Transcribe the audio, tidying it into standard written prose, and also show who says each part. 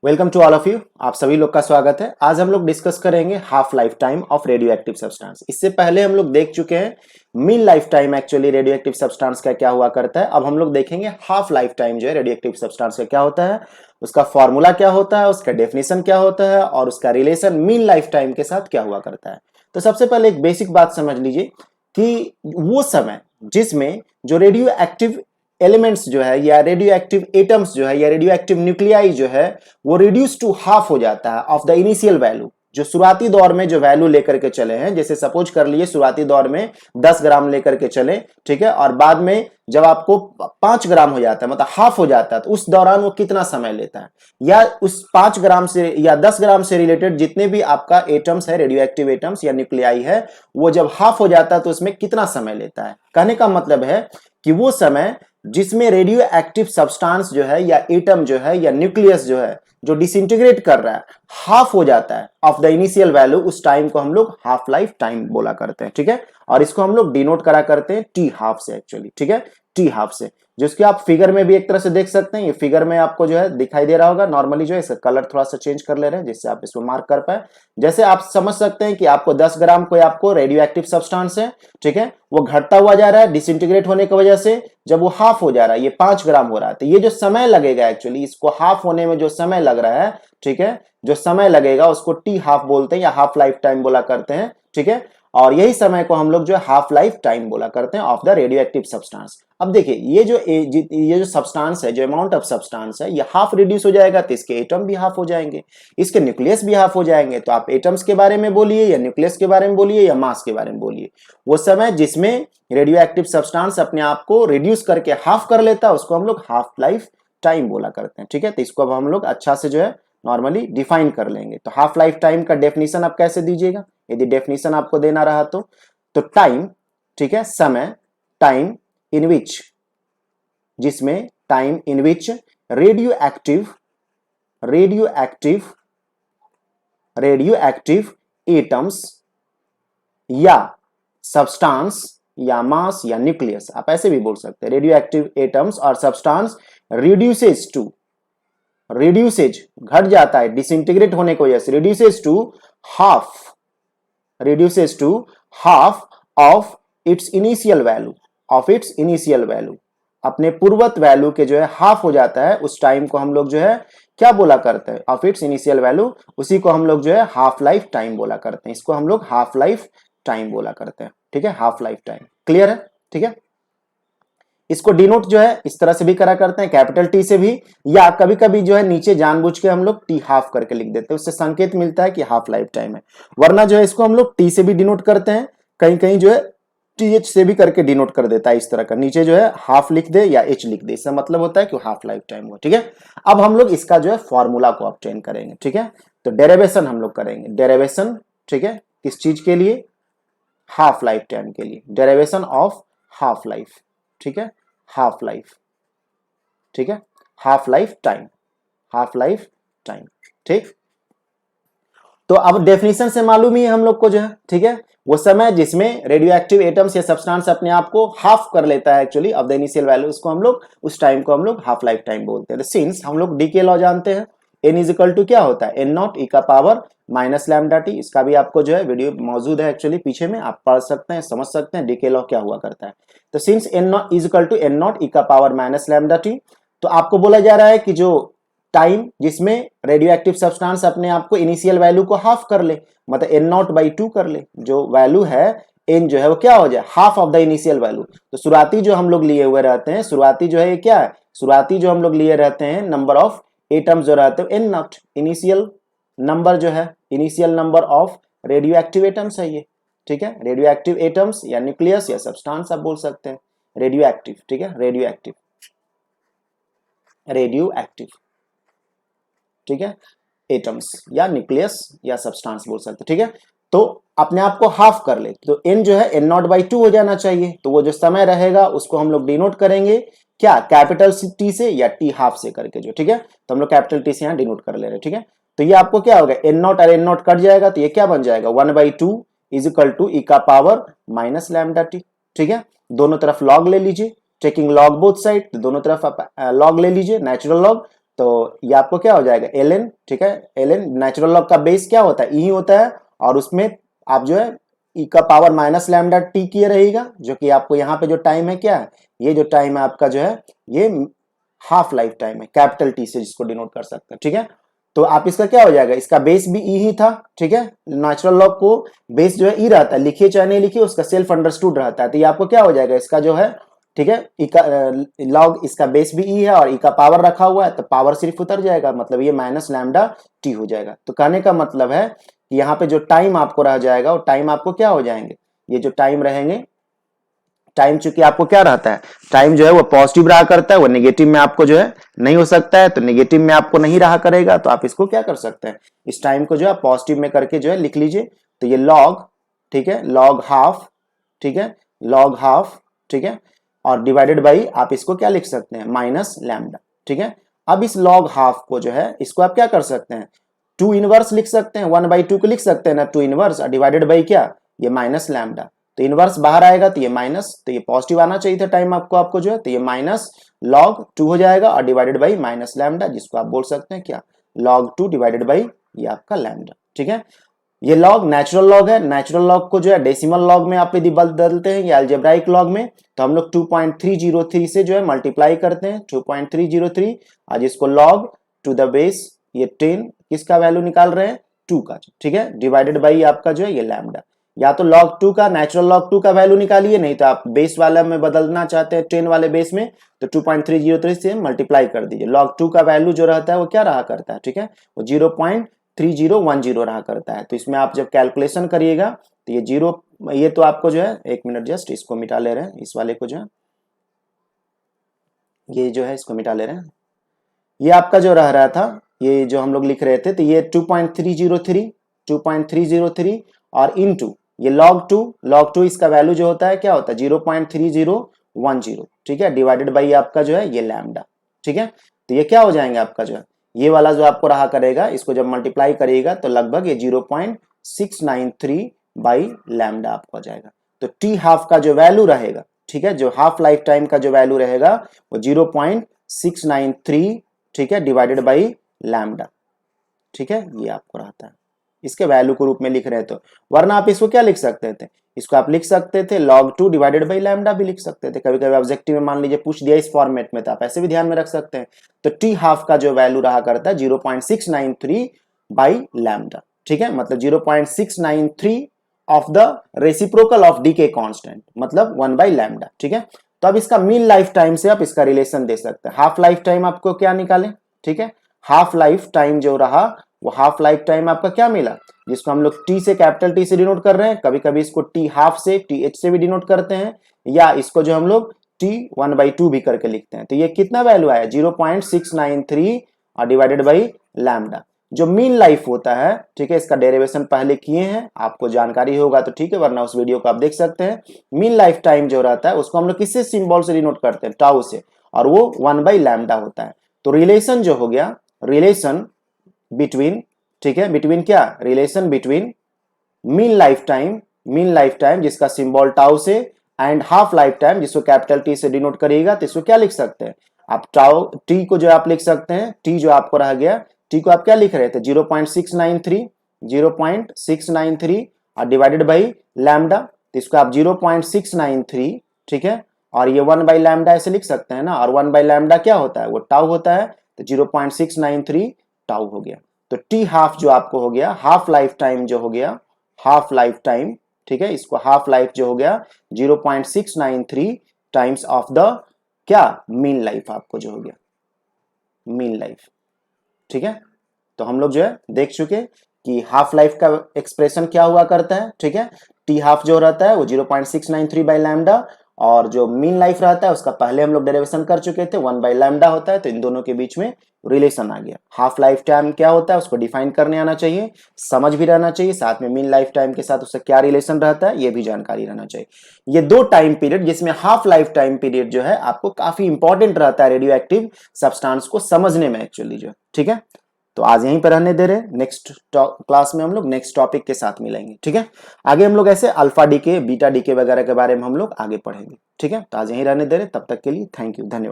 Speaker 1: Welcome to all of you. आप सभी लोग का स्वागत है। आज हम लोग डिस्कस करेंगे half life time of radio active substance. इससे पहले हम लोग देख चुके हैं mean life time actually radio active substance का क्या हुआ करता है। अब हम लोग देखेंगे हाफ लाइफ टाइम जो है रेडियो एक्टिव सब्सटेंस का क्या होता है, उसका फॉर्मूला क्या होता है, उसका डेफिनेशन क्या होता है और उसका रिलेशन मीन लाइफ टाइम के साथ क्या हुआ करता है। तो सबसे पहले एक बेसिक बात समझ लीजिए कि वो समय जिसमें जो रेडियो एक्टिव एलिमेंट्स जो है या रेडियो एक्टिव एटम्स जो है या रेडियो एक्टिव न्यूक्लियाई जो है वो रिड्यूस टू हाफ हो जाता है ऑफ द इनिशियल वैल्यू। जो शुरुआती दौर में जो वैल्यू लेकर के चले हैं, जैसे सपोज कर लिए शुरुआती दौर में 10 ग्राम लेकर के चले, ठीक है, और बाद में जब आपको 5 ग्राम हो जाता है मतलब हाफ हो जाता है, तो उस दौरान वो कितना समय लेता है, या उस 5 ग्राम से या 10 ग्राम से रिलेटेड जितने भी आपका एटम्स है, रेडियो एक्टिव एटम्स या न्यूक्लियाई है, वो जब हाफ हो जाता है तो उसमें कितना समय लेता है। कहने का मतलब है कि वो समय जिसमें रेडियो एक्टिव सब्सटेंस जो है या एटम जो है या न्यूक्लियस जो है जो डिसइंटीग्रेट कर रहा है, हाफ हो जाता है ऑफ द इनिशियल वैल्यू, उस टाइम को हम लोग हाफ लाइफ टाइम बोला करते हैं, ठीक है। और इसको हम लोग डिनोट करा करते हैं टी हाफ से एक्चुअली, ठीक है, टी हाफ से, जिसके आप फिगर में भी एक तरह से देख सकते हैं। ये फिगर में आपको जो है दिखाई दे रहा होगा। नॉर्मली जो है इसका कलर थोड़ा सा चेंज कर ले रहे हैं जिससे आप इसको मार्क कर पाए। जैसे आप समझ सकते हैं कि आपको 10 ग्राम कोई आपको रेडियो एक्टिव सब्सटेंस है, ठीक है, वो घटता हुआ जा रहा है डिसइंटीग्रेट होने की वजह से। जब वो हाफ हो जा रहा है, ये 5 ग्राम हो रहा है, तो ये जो समय लगेगा एक्चुअली इसको हाफ होने में जो समय लग रहा है, ठीक है, जो समय लगेगा उसको टी हाफ बोलते हैं या हाफ लाइफ टाइम बोला करते हैं, ठीक है। और यही समय को हम लोग जो है हाफ लाइफ टाइम बोला करते हैं of the radio active substance. अब देखिए ये जो सब्सटेंस है, जो अमाउंट ऑफ सब्सटेंस है, ये हाफ रिड्यूस हो जाएगा तो इसके एटम भी हाफ हो जाएंगे, इसके न्यूक्लियस भी हाफ हो जाएंगे। तो आप एटम्स के बारे में बोलिए या न्यूक्लियस के बारे में बोलिए या मास के बारे में बोलिए, वो समय जिसमें रेडियो एक्टिव सब्सटेंस अपने आप को रिड्यूस करके हाफ कर लेता है उसको हम लोग हाफ लाइफ टाइम बोला करते हैं, ठीक है। तो इसको अब हम लोग अच्छा से जो है नॉर्मली डिफाइन कर लेंगे। तो हाफ लाइफ टाइम का डेफिनेशन आप कैसे दीजिएगा, यदि डेफिनेशन आपको देना रहा तो टाइम, ठीक है, समय, टाइम इन विच, जिसमें time in which radio active atoms या सब्सटेंस या मास या न्यूक्लियस, आप ऐसे भी बोल सकते हैं, रेडियो एक्टिव एटम्स और सब्सटेंस रिड्यूसेज घट जाता है डिसइंटीग्रेट होने की वजह से, reduces to half of its initial value, अपने पूर्वत वैल्यू के जो है हाफ हो जाता है, उस टाइम को हम लोग जो है क्या बोला करते हैं, ऑफ इट्स इनिशियल वैल्यू, उसी को हम लोग जो है हाफ लाइफ टाइम बोला करते हैं। इसको हम लोग हाफ लाइफ टाइम बोला करते हैं, ठीक है, हाफ लाइफ टाइम। क्लियर है, ठीक है। इसको डिनोट जो है इस तरह से भी करा करते हैं, कैपिटल टी से भी, या कभी कभी जो है नीचे जानबूझ के हम लोग टी हाफ करके लिख देते हैं, उससे संकेत मिलता है कि हाफ लाइफ टाइम है। वरना जो है इसको हम लोग टी से भी डिनोट करते हैं, कहीं कहीं जो है टीएच से भी करके डिनोट कर देता है, इस तरह का नीचे जो है हाफ लिख दे या एच लिख दे, इसका मतलब होता है कि हाफ लाइफ टाइम हुआ, ठीक है। अब हम लोग इसका जो है फॉर्मूला को ऑब्टेन करेंगे, ठीक है। तो डेरिवेशन हम लोग करेंगे, डेरिवेशन, ठीक है, किस चीज के लिए, हाफ लाइफ टाइम के लिए, डेरिवेशन ऑफ हाफ लाइफ, ठीक है, हाफ लाइफ, ठीक है, हाफ लाइफ टाइम, ठीक। तो अब डेफिनेशन से मालूम ही है हम लोग को जो है, ठीक है, वो समय जिसमें रेडियो एक्टिव एटम्स या सब्सटेंस अपने आप को हाफ कर लेता है actually of the initial value, उसको हम लोग उस टाइम को हम लोग हाफ लाइफ टाइम बोलते हैं। सिंस हम लोग डी के लॉ जानते हैं, n इज इक्वल टू क्या होता है, n नॉट ई का पावर माइनस लैम्डा टी। इसका भी आपको जो है वीडियो मौजूद है एक्चुअली पीछे में, आप पढ़ सकते हैं, समझ सकते हैं डी के लॉ क्या हुआ करता है। तो since n naught is equal to n naught e का पावर माइनस लैम्डा टी, तो आपको बोला जा रहा है कि जो टाइम जिसमें रेडियो एक्टिव सब्सटेंस अपने आप को इनिशियल वैल्यू को हाफ कर ले, मतलब n नॉट बाई 2 कर ले, जो वैल्यू है n जो है वो क्या हो जाए, half of the initial value. तो शुरुआती जो हम लोग लिए हुए रहते हैं, शुरुआती जो है ये क्या है, शुरुआती जो हम लोग लिए रहते हैं नंबर ऑफ एटम्स जो रहते हैं n नॉट, इनिशियल नंबर जो है, initial number of radio active atoms है ये, ठीक है, रेडियो एक्टिव एटम्स या न्यूक्लियस या सब्सटेंस आप बोल सकते हैं, रेडियो एक्टिव, ठीक है, रेडियो एक्टिव, ठीक है, एटम्स या न्यूक्लियस या सब्सटेंस बोल सकते हैं, ठीक है। तो अपने आप को हाफ कर ले, तो n जो है n नॉट बाई 2 हो जाना चाहिए। तो वो जो समय रहेगा उसको हम लोग डिनोट करेंगे क्या, कैपिटल टी से या टी हाफ से करके जो, ठीक है। तो हम लोग कैपिटल टी से यहाँ डिनोट कर ले रहे हैं, ठीक है। तो ये आपको क्या होगा, n नॉट और n नॉट कट जाएगा, तो ये क्या बन जाएगा, 1/2 इज इक्वल टू ई का पावर माइनस लैम्डा टी, ठीक है। दोनों तरफ लॉग ले लीजिए, टेकिंग लॉग बोथ साइड, दोनों तरफ आप लॉग ले लीजिए, नेचुरल लॉग, तो ये आपको क्या हो जाएगा ln, ठीक है। ln नेचुरल लॉग का बेस क्या होता है, ई होता है, और उसमें आप जो है ई का पावर माइनस लैम्डा टी किए रहेगा, जो कि आपको यहाँ पे जो टाइम है क्या है, ये जो टाइम है आपका जो है ये हाफ लाइफ टाइम है, कैपिटल टी से जिसको डिनोट कर सकते हैं, ठीक है। तो आप इसका क्या हो जाएगा, इसका बेस भी ई ही था, ठीक है। नेचुरल लॉग को बेस जो है ई रहता है, लिखिए चाहे नहीं लिखिए उसका सेल्फ अंडरस्टूड रहता है। तो ये आपको क्या हो जाएगा, इसका जो है, ठीक है, ई का लॉग, इसका बेस भी ई है और ई का पावर रखा हुआ है, तो पावर सिर्फ उतर जाएगा, मतलब ये माइनस लैम्डा टी हो जाएगा। तो कहने का मतलब है कि यहाँ पे जो टाइम आपको रह जाएगा वो टाइम आपको क्या हो जाएंगे, ये जो टाइम रहेंगे, टाइम चूंकि आपको क्या रहता है, टाइम जो है वो पॉजिटिव रहा करता है, वो नेगेटिव में आपको जो है नहीं हो सकता है, तो नेगेटिव में आपको नहीं रहा करेगा, तो आप इसको क्या कर सकते हैं, इस टाइम को जो है पॉजिटिव में करके जो है लिख लीजिए। तो ये लॉग, ठीक है, लॉग हाफ, ठीक है, लॉग हाफ, ठीक है, और डिवाइडेड बाई आप इसको क्या लिख सकते हैं, माइनस लैम्डा, ठीक है। अब इस लॉग हाफ को जो है इसको आप क्या कर सकते हैं, टू इनवर्स लिख सकते हैं, 1/2 को लिख सकते हैं ना, टू इनवर्स, और डिवाइडेड बाई क्या, ये माइनस लैम्डा। तो इनवर्स बाहर आएगा तो ये माइनस, तो ये पॉजिटिव आना चाहिए था टाइम आपको जो है, तो ये माइनस लॉग 2 हो जाएगा और डिवाइडेड बाई माइनस लैम्डा, जिसको आप बोल सकते हैं क्या, log 2 डिवाइडेड बाई ये आपका लैम्डा, ठीक है। ये लॉग नेचुरल लॉग है, नेचुरल लॉग को जो है डेसिमल लॉग में आप यदि बदलते हैं या अलजेब्राइक लॉग में, तो हम लोग 2.303 से जो है मल्टीप्लाई करते हैं, 2.303, आज इसको लॉग टू द बेस ये 10 किसका वैल्यू निकाल रहे हैं, 2 का, ठीक है, डिवाइडेड बाई आपका जो है ये लैम्डा। या तो log 2 का, नेचुरल log 2 का वैल्यू निकालिए, नहीं तो आप बेस वाला में बदलना चाहते हैं 10 वाले बेस में, तो 2.303 से मल्टीप्लाई कर दीजिए। log 2 का वैल्यू जो रहता है वो क्या रहा करता है, ठीक है, वो 0.3010 रहा करता है। तो इसमें आप जब कैलकुलेशन करिएगा तो ये जीरो, ये तो आपको जो है, एक मिनट जस्ट इसको मिटा ले रहे हैं, इस वाले को जो है, ये जो है इसको मिटा ले रहे हैं, ये आपका जो रह रहा था, ये जो हम लोग लिख रहे थे, तो ये 2.303 और इनटू ये log 2 इसका वैल्यू जो होता है क्या होता है, 0.3010, ठीक है, डिवाइडेड बाई आपका जो है ये लैम्डा, ठीक है। तो ये क्या हो जाएंगे आपका जो है, ये वाला जो आपको रहा करेगा, इसको जब मल्टीप्लाई करिएगा तो लगभग ये 0.693 बाई लैम्डा आपको हो जाएगा। तो टी हाफ का जो वैल्यू रहेगा, ठीक है, जो हाफ लाइफ टाइम का जो वैल्यू रहेगा वो 0.693, ठीक है, डिवाइडेड बाई लैम्डा, ठीक है, ये आपको रहता है, इसके वैल्यू को रूप में लिख रहे तो, वरना आप इसको क्या लिख सकते थे, इसको आप लिख सकते थे log 2 डिवाइडेड बाई लैम्डा भी लिख सकते थे। कभी कभी ऑब्जेक्टिव में मान लीजिए पूछ दिया इस फॉर्मेट में, तो आप ऐसे भी ध्यान में रख सकते हैं। तो टी हाफ का जो वैल्यू रहा करता है 0.693 बाई लैम्डा, ठीक है, मतलब 0.693 of the reciprocal of D के कॉन्स्टेंट, मतलब 1 बाई लैम्डा, ठीक है। तो अब इसका मीन लाइफ टाइम से आप इसका रिलेशन दे सकते हैं। हाफ लाइफ टाइम आपको क्या निकाले, ठीक है, हाफ लाइफ टाइम जो रहा वो हाफ लाइफ टाइम आपका क्या मिला, जिसको हम लोग टी से, कैपिटल टी से डिनोट कर रहे हैं, कभी कभी इसको टी हाफ से, टी एच से भी डिनोट करते हैं, या इसको जो हम लोग टी 1/2 भी करके लिखते हैं। तो ये कितना वैल्यू आया, 0.693 और डिवाइडेड बाई लैम्डा, जो मीन लाइफ होता है, ठीक है, इसका डेरिवेशन पहले किए हैं, आपको जानकारी होगा तो ठीक है, वरना उस वीडियो को आप देख सकते हैं। मीन लाइफ टाइम जो रहता है उसको हम लोग किससे सिंबल से डिनोट करते हैं, टाउ से, और वो 1 बाई लैम्डा होता है। तो रिलेशन जो हो गया, रिलेशन बिटवीन, ठीक है, बिटवीन क्या, relation between mean life time जिसका सिंबल टाउ से, एंड हाफ लाइफ टाइम जिसको कैपिटल टी से डिनोट करिएगा, तो इसको क्या लिख सकते हैं आप, टाउ टी को जो आप लिख सकते हैं, टी जो आपको रह गया, टी को आप क्या लिख रहे थे, 0.693 और डिवाइडेड बाई लैम्डा, तो इसको आप 0.693, ठीक है, और ये 1 बाई लैम्डा ऐसे लिख सकते हैं ना, और 1 बाई लैम्डा क्या होता है, वो टाउ होता है, तो 0.693 टाउ हो गया। तो टी हाफ जो आपको हो गया, हाफ लाइफ टाइम जो हो गया, हाफ लाइफ टाइम, ठीक है, इसको हाफ लाइफ जो हो गया 0.693 टाइम्स ऑफ द क्या, मीन लाइफ आपको जो हो गया, मीन लाइफ, ठीक है। तो हम लोग जो है देख चुके कि हाफ लाइफ का एक्सप्रेशन क्या हुआ करता है, ठीक है, टी हाफ जो रहता है वो 0.693 बाई लैम्डा, और जो मीन लाइफ रहता है उसका पहले हम लोग डेरिवेशन कर चुके थे, 1 बाई लैम्डा होता है, तो इन दोनों के बीच में रिलेशन आ गया। हाफ लाइफ टाइम क्या होता है उसको डिफाइन करने आना चाहिए, समझ भी रहना चाहिए, साथ में मीन लाइफ टाइम के साथ उसका क्या रिलेशन रहता है ये भी जानकारी रहना चाहिए। ये दो टाइम पीरियड, जिसमें हाफ लाइफ टाइम पीरियड जो है आपको काफी इंपॉर्टेंट रहता है रेडियो एक्टिव सब्सटेंस को समझने में एक्चुअली जो, ठीक है। तो आज यहीं पर रहने दे रहे, नेक्स्ट क्लास में हम लोग नेक्स्ट टॉपिक के साथ मिलेंगे, ठीक है। आगे हम लोग ऐसे अल्फा डीके, बीटा डीके वगैरह के बारे में हम लोग आगे पढ़ेंगे, ठीक है। तो आज यहीं रहने दे रहे, तब तक के लिए थैंक यू, धन्यवाद।